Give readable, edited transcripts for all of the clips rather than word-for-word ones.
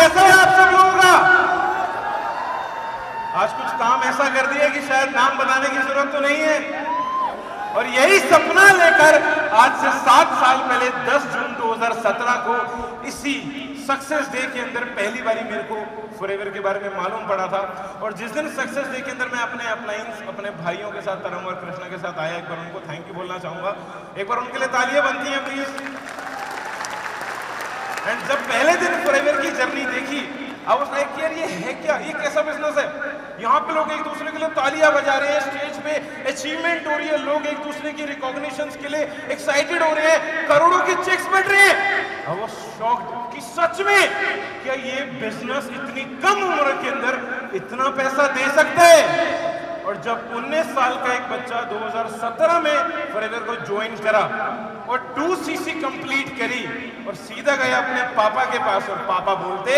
कैसा है आप सब लोगों का? आज कुछ काम ऐसा कर दिया कि शायद नाम बताने की जरूरत तो नहीं है। और यही सपना लेकर आज से 7 साल पहले 10 जून 2017 को इसी सक्सेस डे के अंदर पहली बारी मेरे को फॉरएवर के बारे में मालूम पड़ा था। और जिस दिन सक्सेस डे के अंदर मैं अपने अपलाइंस अपने भाइयों के साथ तरंग और कृष्णा के साथ आया, एक बार उनको थैंक यू बोलना चाहूंगा। एक बार उनके लिए तालियां बनती हैं प्लीज। एंड जब पहले दिन फॉरएवर की जर्नी देखी, आई वाज लाइक यार ये है क्या, ये कैसा बिजनेस है? यहाँ पे लोग एक दूसरे के लिए तालियां बजा रहे हैं, स्टेज पे अचीवमेंट हो रही है, लोग एक दूसरे की रिकॉग्निशंस के लिए एक्साइटेड हो रहे हैं, करोड़ों के चेक्स बढ़ रहे हैं। आई वाज शॉक्ड कि सच में क्या ये बिजनेस इतनी कम उम्र के अंदर इतना पैसा दे सकता है? और जब 19 साल का एक बच्चा 2017 में फॉरएवर को ज्वाइन करा और 2cc कंप्लीट करी और सीधा गया अपने पापा के पास, और पापा बोलते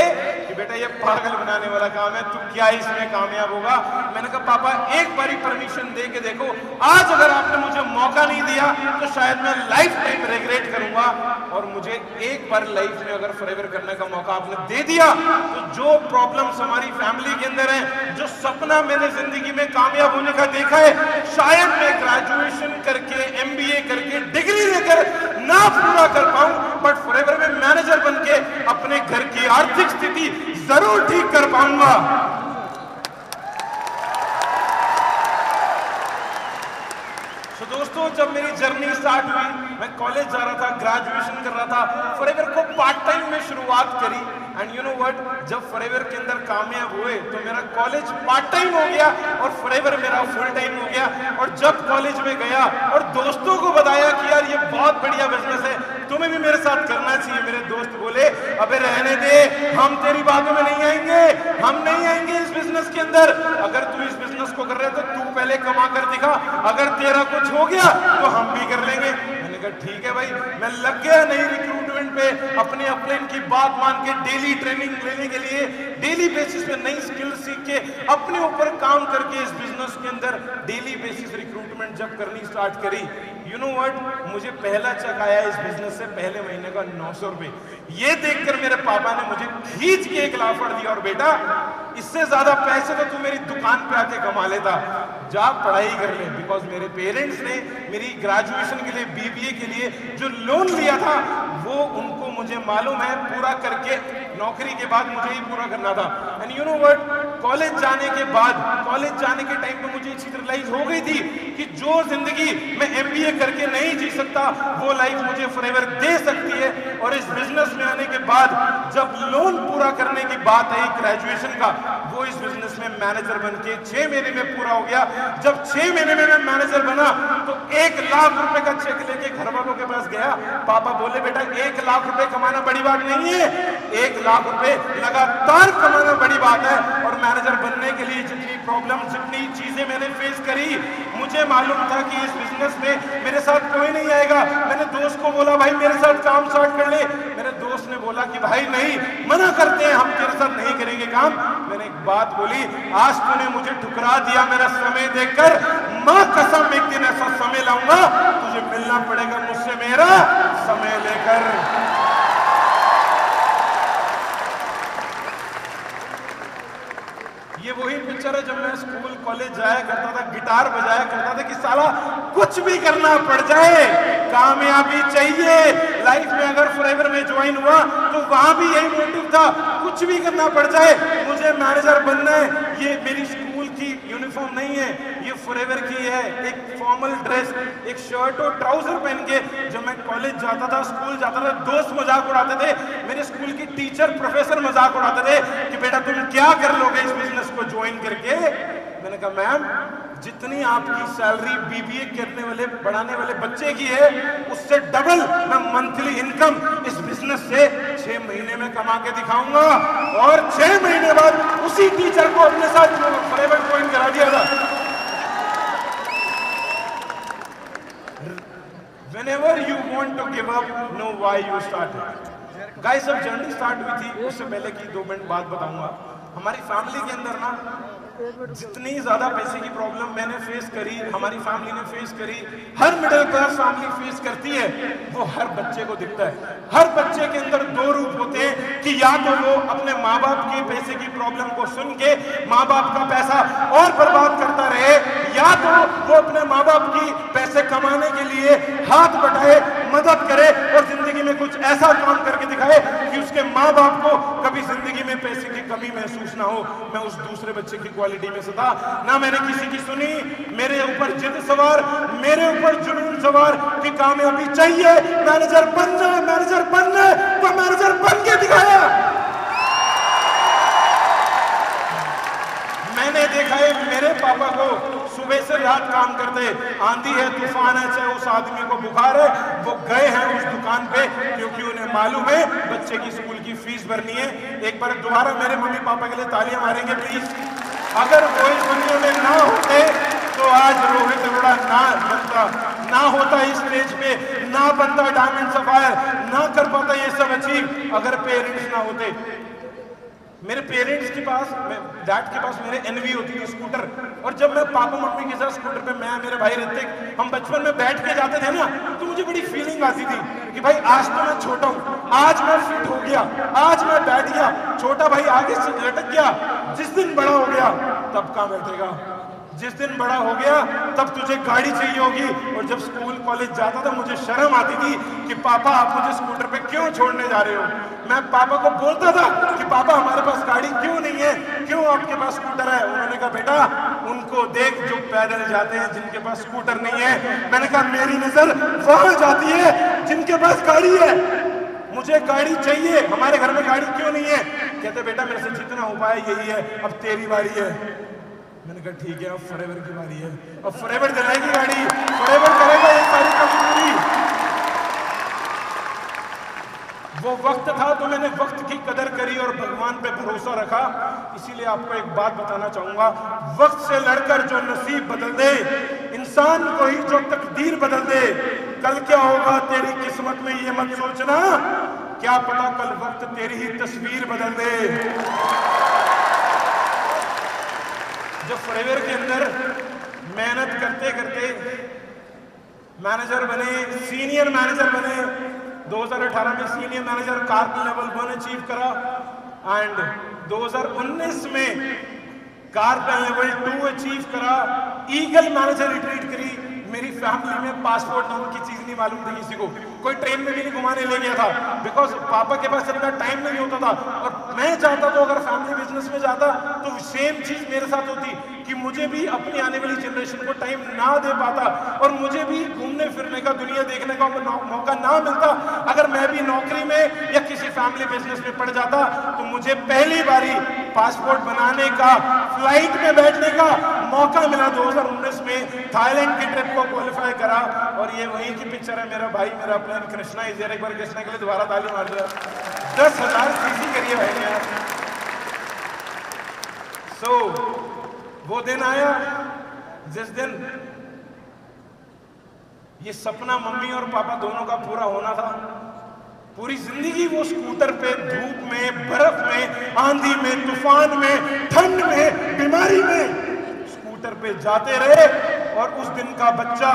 कि बेटा ये पागल बनाने वाला काम है, तू क्या इसमें कामयाब होगा? मैंने कहा पापा एक बारी परमिशन दे के देखो, आज अगर आपने मुझे मौका नहीं दिया तो शायद मैं लाइफ टाइम रिग्रेट करूंगा, और मुझे एक बार लाइफ में अगर फॉरएवर करने का मौका आपने दे दिया तो जो प्रॉब्लम्स हमारी फैमिली के अंदर है, जो सपना मैंने जिंदगी में कामयाब होने का देखा है, शायद मैं ग्रेजुएशन करके MBA करके डिग्री लेकर ना पूरा कर पाऊं, बट फॉरएवर में मैनेजर बनके अपने घर की आर्थिक स्थिति जरूर ठीक कर पाऊंगा। तो दोस्तों जब मेरी जर्नी स्टार्ट हुई, मैं कॉलेज जा रहा था, ग्रेजुएशन कर रहा था, फॉरएवर को पार्ट टाइम में शुरुआत करी। एंड यू नो व्हाट, जब फॉरएवर के अंदर कामयाब हुए तो मेरा कॉलेज पार्ट टाइम हो गया और फॉरएवर मेरा फुल टाइम हो गया। और जब कॉलेज में गया और दोस्तों को बताया कि यार ये बहुत बढ़िया बिजनेस है, तुम्हें भी मेरे साथ करना चाहिए, मेरे दोस्त बोले अबे रहने दे, हम तेरी बातों में नहीं आएंगे, हम नहीं आएंगे इस बिजनेस के अंदर। अगर तू इस बिजनेस को कर रहे तो तू पहले कमा कर दिखा, अगर तेरा कुछ हो गया तो हम भी कर लेंगे। मैंने कहा ठीक है भाई। मैं लग गया नई रिक्रूटमेंट पे, अपने अपलाइन की बात मान के डेली ट्रेनिंग लेने के लिए, डेली बेसिस पे नई स्किल सीख के अपने ऊपर काम करके इस बिजनेस के अंदर डेली बेसिस रिक्रूटमेंट जब करनी स्टार्ट करी, यू नो व्हाट, मुझे पहला चेक आया इस बिजनेस से पहले महीने का 900 रुपए। ये देखकर मेरे पापा ने मुझे खींच के एक लाफड़ दिया, और बेटा इससे ज्यादा पैसे तो तू मेरी दुकान पे आके कमा लेता, जा पढ़ाई कर ले। बिकॉज मेरे पेरेंट्स ने मेरी ग्रेजुएशन के लिए BBA के लिए जो लोन लिया था वो उनको मुझे मालूम है पूरा करके नौकरी के बाद मुझे ही पूरा करना था। And you know what, college जाने के बाद, कॉलेज जाने के टाइम पे मुझे ये चीज रियलाइज हो गई थी कि जो जिंदगी मैं MBA करके नहीं जी सकता वो लाइफ मुझे फॉरएवर दे सकती है। और इस बिजनेस में आने के बाद जब लोन पूरा करने की बात आई ग्रेजुएशन का, वो इस बिजनेस में मैनेजर बन के 6 महीने में पूरा हो गया। जब 6 महीने में मैं मैनेजर बना तो 1 लाख रुपए का चेक लेके घर वालों के पास गया। पापा बोले बेटा 1 लाख रुपए कमाना बड़ी बात नहीं है, 1 लाख रुपए लगातार कमाना बड़ी बात है। और मैनेजर बनने के लिए जितनी प्रॉब्लम, जितनी चीजें मैंने फेस करी, मुझे मालूम था कि इस बिजनेस में मेरे साथ कोई नहीं आएगा। मैंने दोस्त को बोला भाई मेरे साथ काम स्टार्ट कर ले। मेरे दोस्त ने बोला कि भाई नहीं, मना करते हैं, हम तेरे साथ नहीं करेंगे काम। मैंने एक बात बोली, आज तूने मुझे ठुकरा दिया मेरा समय देखकर, मां कसम एक दिन ऐसा समय लाऊंगा तुझे मिलना पड़ेगा मुझसे मेरा समय लेकर। ये वही पिक्चर है जब मैं स्कूल कॉलेज जाया करता था, गिटार बजाया करता था कि साला कुछ भी करना पड़ जाए, कामयाबी चाहिए लाइफ में। अगर फॉरएवर में ज्वाइन हुआ तो वहां भी यही मोटिव था, कुछ भी करना पड़ जाए, मुझे मैनेजर बनना है। ये मेरी स्कूल की यूनिफॉर्म नहीं है, ये फॉरएवर की है, एक फॉर्मल ड्रेस, एक शर्ट और ट्राउजर पहन के जब मैं कॉलेज जाता था, स्कूल जाता था, दोस्त मजाक उड़ाते थे, मेरे स्कूल की टीचर प्रोफेसर मजाक उड़ाते थे कि बेटा तुम क्या कर लोगे इस बिजनेस को ज्वाइन करके। मैंने कहा मैम जितनी आपकी सैलरी BBA करने वाले बढ़ाने वाले बच्चे की है उससे डबल मैं मंथली इनकम इस बिजनेस से 6 महीने में कमा के दिखाऊंगा। और 6 महीने बाद उसी टीचर को अपने साथ फॉरएवर ज्वाइन करा दिया था। Whenever you want to give up, know why you started. Guys, जब जर्नी स्टार्ट हुई थी उससे पहले की 2 मिनट बात बताऊंगा। हमारी फैमिली के अंदर ना जितनी ज्यादा पैसे की प्रॉब्लम मैंने फेस करी, हमारी फैमिली ने फेस करी, हर मिडिल क्लास फैमिली फेस करती है, वो हर बच्चे को दिखता है। हर बच्चे के अंदर दो रूप होते हैं कि या तो वो अपने माँ बाप के पैसे की प्रॉब्लम को सुन के माँ बाप का पैसा और बर्बाद करता रहे, या तो वो अपने माँ बाप की पैसे कमाने के लिए हाथ बटाए, मदद करे और जिंदगी में कुछ ऐसा काम करके दिखाए कि उसके माँ बाप को कभी जिंदगी में पैसे की कमी महसूस ना हो। मैं उस दूसरे बच्चे की क्वालिटी में से था। ना मैंने किसी की सुनी, मेरे ऊपर जिद सवार, मेरे ऊपर जुनून सवार कि कामयाबी चाहिए, मैनेजर बनना है, मैनेजर बनना है, तो मैनेजर बन के दिखाया। मैंने देखा है मेरे पापा को सुबह से रात काम करते, आंधी है, तूफान है, चाहे उस आदमी को बुखार है, वो गए हैं उस दुकान पे क्योंकि उन्हें मालूम है बच्चे की स्कूल की फीस भरनी है। एक बार दोबारा मेरे मम्मी पापा के लिए तालियां मारेंगे प्लीज। अगर वो इस दुनिया में ना होते तो आज रोहित अरोड़ा ना बनता, ना होता इस स्टेज पे, ना बनता डायमंड सफायर, ना कर पाता ये सब अचीव अगर पेरेंट्स ना होते। मेरे पेरेंट्स के पास, डैड के पास मेरे एनवी होती थी स्कूटर, और जब मैं पापा मम्मी के साथ स्कूटर पे, मैं मेरे भाई ऋतिक, हम बचपन में बैठ के जाते थे ना, तो मुझे बड़ी फीलिंग आती थी कि भाई आज तो मैं छोटा हूँ, आज मैं फिट हो गया, आज मैं बैठ गया, छोटा भाई आगे से लटक गया। जिस दिन बड़ा हो गया तब कहाँ बैठेगा, जिस दिन बड़ा हो गया तब तुझे गाड़ी चाहिए होगी। और जब स्कूल कॉलेज जाता था मुझे शर्म आती थी कि पापा आप मुझे स्कूटर पे क्यों छोड़ने जा रहे हो। मैं पापा को बोलता था कि पापा हमारे पास गाड़ी क्यों नहीं है, क्यों आपके पास स्कूटर है। उन्होंने कहा बेटा उनको देख जो पैदल जाते हैं, जिनके पास स्कूटर नहीं है। मैंने कहा मेरी नजर वहां जाती है जिनके पास गाड़ी है, मुझे गाड़ी चाहिए, हमारे घर में गाड़ी क्यों नहीं है। कहते बेटा मेरे से जितना हो पाया यही है, अब तेरी बारी है। मैंने कहा ठीक है अब फॉरएवर की बारी है, अब फॉरएवर दिलाएगी गाड़ी, फॉरएवर करेगा ये सारी कमी पूरी। वो वक्त था तो मैंने वक्त की कदर करी और भगवान पे भरोसा रखा। इसीलिए आपको एक बात बताना चाहूंगा, वक्त से लड़कर जो नसीब बदल दे, इंसान को ही जो तकदीर बदल दे। कल क्या होगा तेरी किस्मत में ये मत सोचना, क्या पता कल वक्त तेरी ही तस्वीर बदल दे। जब फॉरएवर के अंदर मेहनत करते करते मैनेजर बने, सीनियर मैनेजर बने, 2018 में senior manager carp level 1 achieve करा, एंड 2019 में कार्प लेवल 2 अचीव करा, ईगल मैनेजर रिट्रीट करी। मेरी फैमिली में पासपोर्ट नाम की चीज नहीं मालूम थी किसी को, कोई ट्रेन में भी नहीं घुमाने ले गया था, बिकॉज पापा के पास इतना टाइम नहीं होता था। और मैं चाहता तो अगर फैमिली बिजनेस में जाता तो सेम चीज मेरे साथ होती कि मुझे भी अपनी आने वाली जनरेशन को टाइम ना दे पाता और मुझे भी घूमने फिरने का, दुनिया देखने का मौका ना मिलता। अगर मैं भी नौकरी में या किसी फैमिली बिजनेस में पड़ जाता तो मुझे पहली बारी पासपोर्ट बनाने का, फ्लाइट में बैठने का मौका मिला। 2019 में थाईलैंड की ट्रिप को क्वालिफाई करा, और ये वही की पिक्चर है। मेरा भाई, मेरा प्लान कृष्णा इज एक बार कृष्णा के लिए दोबारा ताली मार दिया। 10,000 सीसी करिए भाई यार। सो वो दिन आया जिस दिन ये सपना मम्मी और पापा दोनों का पूरा होना था। पूरी जिंदगी वो स्कूटर पे धूप में, बर्फ में, आंधी में, तूफान में, ठंड में, बीमारी में स्कूटर पे जाते रहे, और उस दिन का बच्चा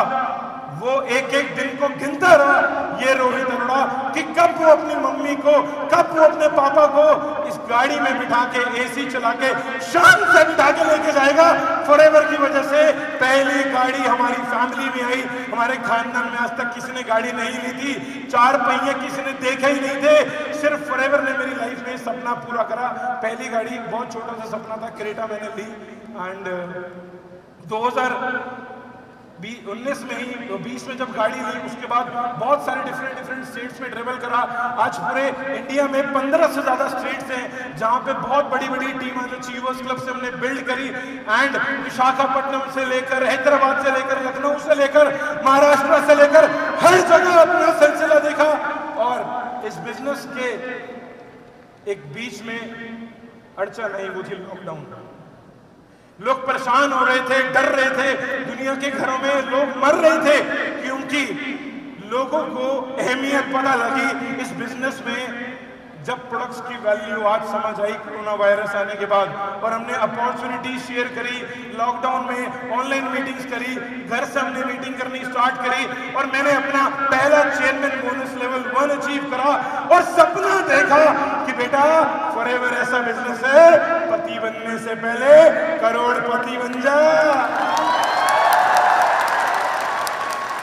वो एक एक दिन को गिनता रहा, ये रोहित अरोड़ा, कि कब वो अपनी मम्मी को, कब वो अपने पापा को इस गाड़ी में बिठा के, एसी चला के, शान से बिठा के लेके जाएगा। फॉरएवर की वजह से पहली गाड़ी हमारी फैमिली में आई। हमारे खानदान में आज तक किसी ने गाड़ी नहीं ली थी, 4 पहिए किसी ने देखे ही नहीं थे। सिर्फ फॉरएवर ने मेरी लाइफ में सपना पूरा करा। पहली गाड़ी बहुत छोटा सा सपना था, क्रेटा मैंने ली, एंड 2019 में ही, 20 में जब गाड़ी ली, उसके बाद बहुत सारे डिफरेंट स्टेट्स में ट्रेवल करा। आज पूरे इंडिया में 15 से ज्यादा स्टेट्स हैं जहां पे बहुत बड़ी बड़ी टीम है। अचीवर्स क्लब से हमने बिल्ड करी, एंड विशाखापट्टनम से लेकर, हैदराबाद से लेकर, लखनऊ से लेकर, महाराष्ट्र से लेकर हर जगह अपना सिलसिला देखा। और इस बिजनेस के एक बीच में अड़चन आई, वो थी लॉकडाउन। लोग परेशान हो रहे थे, डर रहे थे, दुनिया के घरों में लोग मर रहे थे, क्योंकि लोगों को अहमियत पता लगी इस बिजनेस में जब प्रोडक्ट्स की वैल्यू आज समझ आई कोरोना वायरस आने के बाद, और हमने अपॉर्चुनिटी शेयर करी, लॉकडाउन में ऑनलाइन मीटिंग्स करी, घर से हमने मीटिंग करनी स्टार्ट करी, और मैंने अपना पहला चेयरमैन बोनस लेवल 1 अचीव करा, और सपना देखा कि बेटा फॉरएवर ऐसा बिजनेस है, पति बनने से पहले करोड़पति बन जा।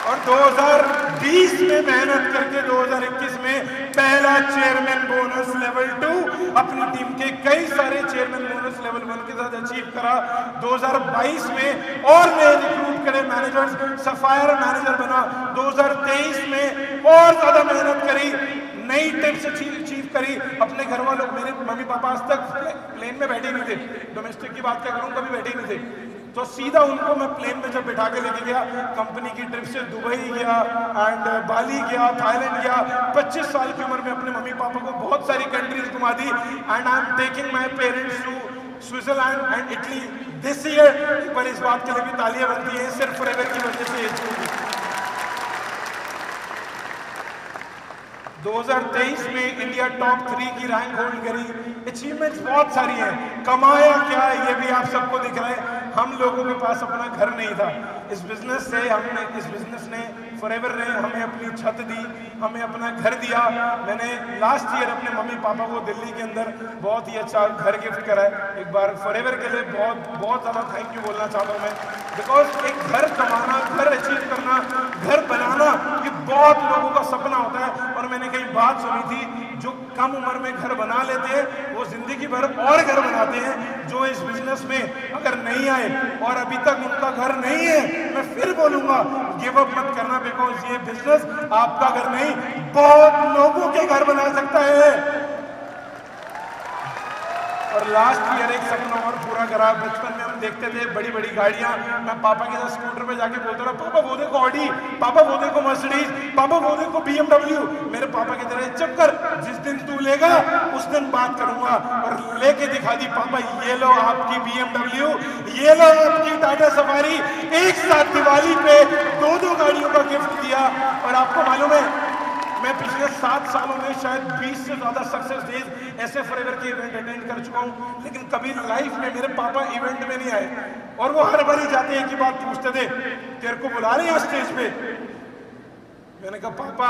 और 2020 में मेहनत करके 2021 में पहला चेयरमैन बोनस लेवल 2 अपनी टीम के कई सारे चेयरमैन बोनस लेवल 1 के साथ अचीव करा। 2022 में और नए रिक्रूट करे मैनेजर्स, सफायर मैनेजर बना। 2023 में और ज्यादा मेहनत करी, नई टिप्स अचीव करी। अपने घर वालों, मेरे मम्मी पापा आज तक प्लेन में बैठे नहीं थे, डोमेस्टिक की बात क्या करूं, कभी बैठे नहीं थे, तो सीधा उनको मैं प्लेन में जब बिठा के लेके गया, कंपनी की ट्रिप से दुबई गया एंड बाली गया, थाईलैंड गया। 25 साल की उम्र में अपने मम्मी पापा को बहुत सारी कंट्रीज घुमा दी, and I am taking my parents to Switzerland and Italy this year. एक बार इस बात के लिए भी तालियां बनती हैं, सिर्फ फॉरएवर की वजह से। 2023 में इंडिया टॉप 3 की रैंक होल्ड करी। अचीवमेंट्स बहुत सारी हैं। कमाया क्या ये भी आप सबको दिख रहा है। हम लोगों के पास अपना घर नहीं था, इस बिजनेस ने फॉरएवर ने हमें अपनी छत दी, हमें अपना घर दिया। मैंने लास्ट ईयर अपने मम्मी पापा को दिल्ली के अंदर बहुत ही अच्छा घर गिफ्ट करा है। एक बार फॉरएवर के लिए बहुत ज़्यादा थैंक यू बोलना चाहता हूँ मैं, बिकॉज एक घर कमाना, घर अचीव करना, घर बनाना, ये बहुत लोगों का सपना होता है। और मैंने कई बात सुनी थी, जो कम उम्र में घर बना लेते हैं वो जिंदगी भर और घर बनाते हैं। जो इस बिजनेस में अगर नहीं आए और अभी तक उनका घर नहीं है, मैं फिर बोलूंगा गिव अप मत करना, बिकॉज ये बिजनेस आपका घर नहीं, बहुत लोगों के घर बना सकता है। और लास्ट ईयर एक सपना और पूरा करा। बचपन में हम देखते थे बड़ी बड़ी गाड़ियां, मैं पापा के साथ स्कूटर पे जाके बोलता रहा, पापा वो देखो ऑडी, पापा वो देखो मर्सिडीज, पापा वो देखो BMW। मेरे पापा की तरह चुप कर, जिस दिन तू लेगा उस दिन बात करूंगा। और लेके दिखा दी, पापा ये लो आपकी BMW, ये लो आपकी टाटा सफारी। एक साथ दिवाली पे 2-2 गाड़ियों का गिफ्ट दिया। और आपको मालूम है, मैं पिछले 7 सालों में शायद 20 से ज्यादा सक्सेस डेज ऐसे फॉरएवर के इवेंट अटेंड कर चुका हूं, लेकिन कभी लाइफ में मेरे पापा इवेंट में नहीं आए। और वो हर बार ही जाते एक ही बात पूछते थे, तेरे को बुला रहे हैं स्टेज पे? मैंने कहा पापा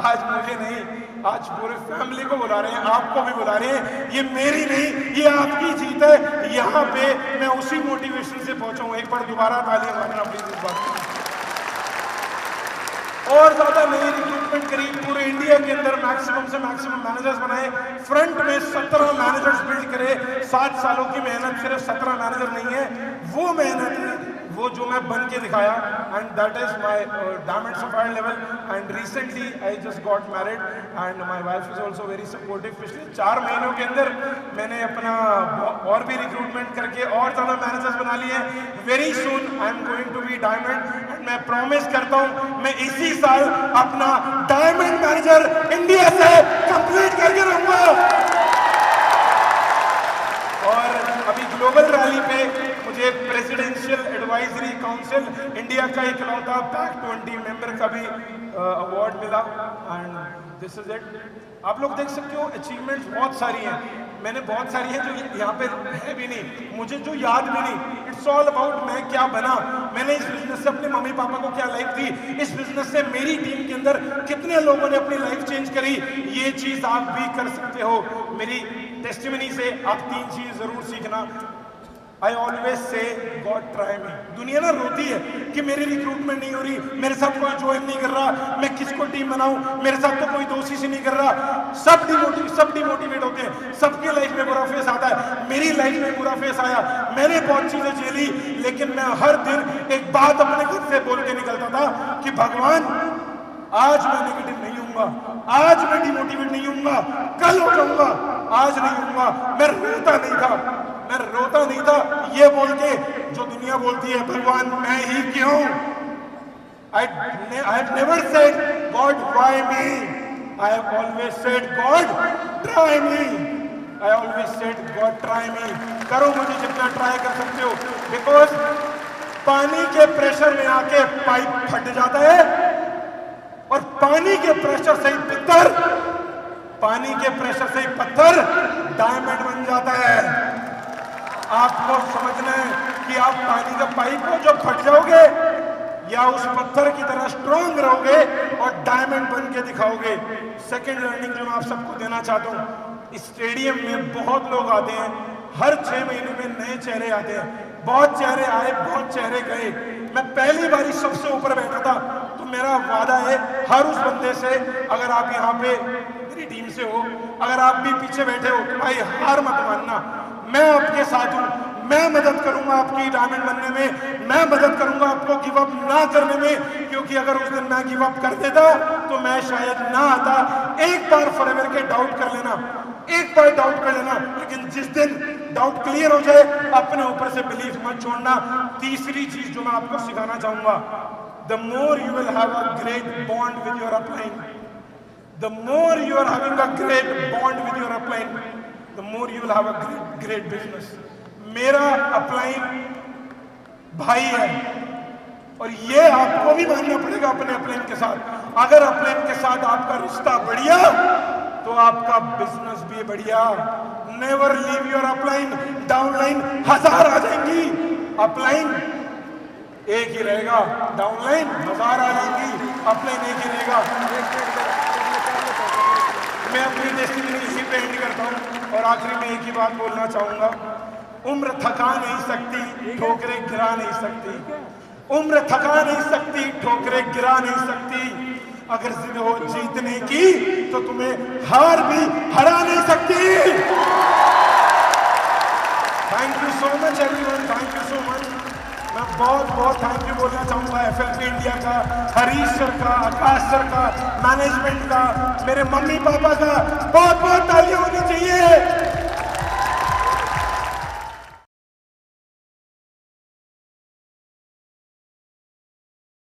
आज मुझे नहीं, आज पूरे फैमिली को बुला रहे हैं, आपको भी बुला रहे हैं। ये मेरी नहीं, ये आपकी जीत है। यहाँ पे मैं उसी मोटिवेशन से पहुंचा हूं। एक बार दोबारा तालियां मारना प्लीज इस बात को। और ज्यादा नई रिक्रूटमेंट करी, पूरे इंडिया के अंदर मैक्सिमम से मैक्सिमम मैनेजर्स बनाए। फ्रंट में 17 मैनेजर्स बिल्ड करे। 7 सालों की मेहनत, सिर्फ 17 मैनेजर नहीं है, वो मेहनत है वो जो मैं बन के दिखाया। And that is my diamond sapphire level. And recently I just got married and my wife is also very supportive. पिछले 4 महीनों के अंदर मैंने अपना और भी रिक्रूटमेंट करके और ज्यादा मैनेजर्स बना लिए। Very soon I am going to be diamond. मैं प्रॉमिस करता हूं मैं इसी साल अपना डायमंड मैनेजर इंडिया से कंप्लीट करके रहूंगा। और अभी ग्लोबल रैली पे मुझे प्रेसिडेंशियल एडवाइजरी काउंसिल इंडिया का इकलौता पैक 20 मेंबर का भी अवार्ड मिला। And this is it. आप लोग देख सकते हो अचीवमेंट्स बहुत सारी हैं। मैंने बहुत सारी हैं जो यहाँ पे है भी नहीं, मुझे जो याद भी नहीं। इट्स ऑल अबाउट मैं क्या बना, मैंने इस बिजनेस से अपने मम्मी पापा को क्या लाइफ दी, इस बिजनेस से मेरी टीम के अंदर कितने लोगों ने अपनी लाइफ चेंज करी। ये चीज आप भी कर सकते हो। मेरी टेस्टिमनी से आप 3 चीज जरूर सीखना। I always say God try me. दुनिया ना रोती है कि मेरी रिक्रूटमेंट नहीं हो रही, मेरे साथ कोई ज्वाइन नहीं कर रहा, मैं किसको टीम बनाऊं, मेरे साथ तो कोई दोषी से नहीं कर रहा। सब डिमोटिवेट होते हैं, सबके लाइफ में बुरा फेस आता है। मेरी लाइफ में बुरा फेस आया, मैंने बहुत चीजें झेली, लेकिन मैं हर दिन एक बात अपने खुद से बोल के निकलता था कि भगवान आज मैं नेगेटिव नहीं हूंगा, आज मैं डिमोटिवेट नहीं हूंगा, कल हो जाऊंगा, आज नहीं हूंगा। मैं रोता नहीं था ये बोल के जो दुनिया बोलती है भगवान मैं ही क्यों। I have never said God why me, I have always said God try me, I always said God try me। करो मुझे जितना ट्राई कर सकते हो, बिकॉज पानी के प्रेशर में आके पाइप फट जाता है और पानी के प्रेशर सहित पितर पानी के प्रेशर से ही पत्थर डायमंड बन जाता है। आपको समझना है कि आप पानी का पाइप हो जो फट जाओगे या उस पत्थर की तरह स्ट्रॉन्ग रहोगे और डायमंड बन के दिखाओगे। सेकंड लर्निंग जो मैं आप सबको देना चाहता हूँ, स्टेडियम में बहुत लोग आते हैं, हर 6 महीने में नए चेहरे आते हैं। बहुत चेहरे आए, बहुत चेहरे गए। मैं पहली बारी सबसे ऊपर बैठा था, तो मेरा वादा है हर उस बंदे से, अगर आप यहाँ पे मेरी टीम से हो, अगर आप भी पीछे बैठे हो तो भाई हार मत मानना। मैं आपके साथ हूँ, मैं मदद करूंगा आपकी डायमंड बनने में, मैं मदद करूंगा आपको गिव अप ना करने में, क्योंकि अगर उस दिन मैं गिव अप कर देता तो मैं शायद ना आता। एक बार फॉरएवर के डाउट कर लेना, एक बार डाउट कर लेना, लेकिन जिस दिन डाउट क्लियर हो जाए अपने ऊपर से बिलीफ मत छोड़ना। तीसरी चीज जो मैं आपको सिखाना चाहूंगा, the more you will have a great bond with your upline, the more you are having a great bond with your upline, the more you will have a great business. मेरा अपलाइन भाई है और ये आपको भी मानना पड़ेगा अपने अपलाइन के साथ। अगर अपलाइन के साथ आपका रिश्ता बढ़िया तो आपका बिजनेस भी बढ़िया। Never leave your upline, downline 1000 आ जाएंगी, अपलाइन एक ही रहेगा, डाउनलाइन 1000 आ जाएंगी, अपलाइन एक ही रहेगा। मैं अपनी डेस्टिनी इसी पे एंड करता हूँ और आखिरी में एक ही बात बोलना चाहूंगा, उम्र थका नहीं सकती, ठोकरें गिरा नहीं सकती। उम्र थका नहीं सकती, ठोकरें गिरा नहीं सकती। अगर जिद हो जीतने की तो तुम्हें हार भी हरा नहीं सकती। Thank you so much everyone, thank you so much. मैं बहुत बहुत थैंक यू बोलना चाहूंगा FLP इंडिया का, हरीश सर का, आकाश सर का, मैनेजमेंट का, मेरे मम्मी पापा का। बहुत बहुत तालियां होनी चाहिए।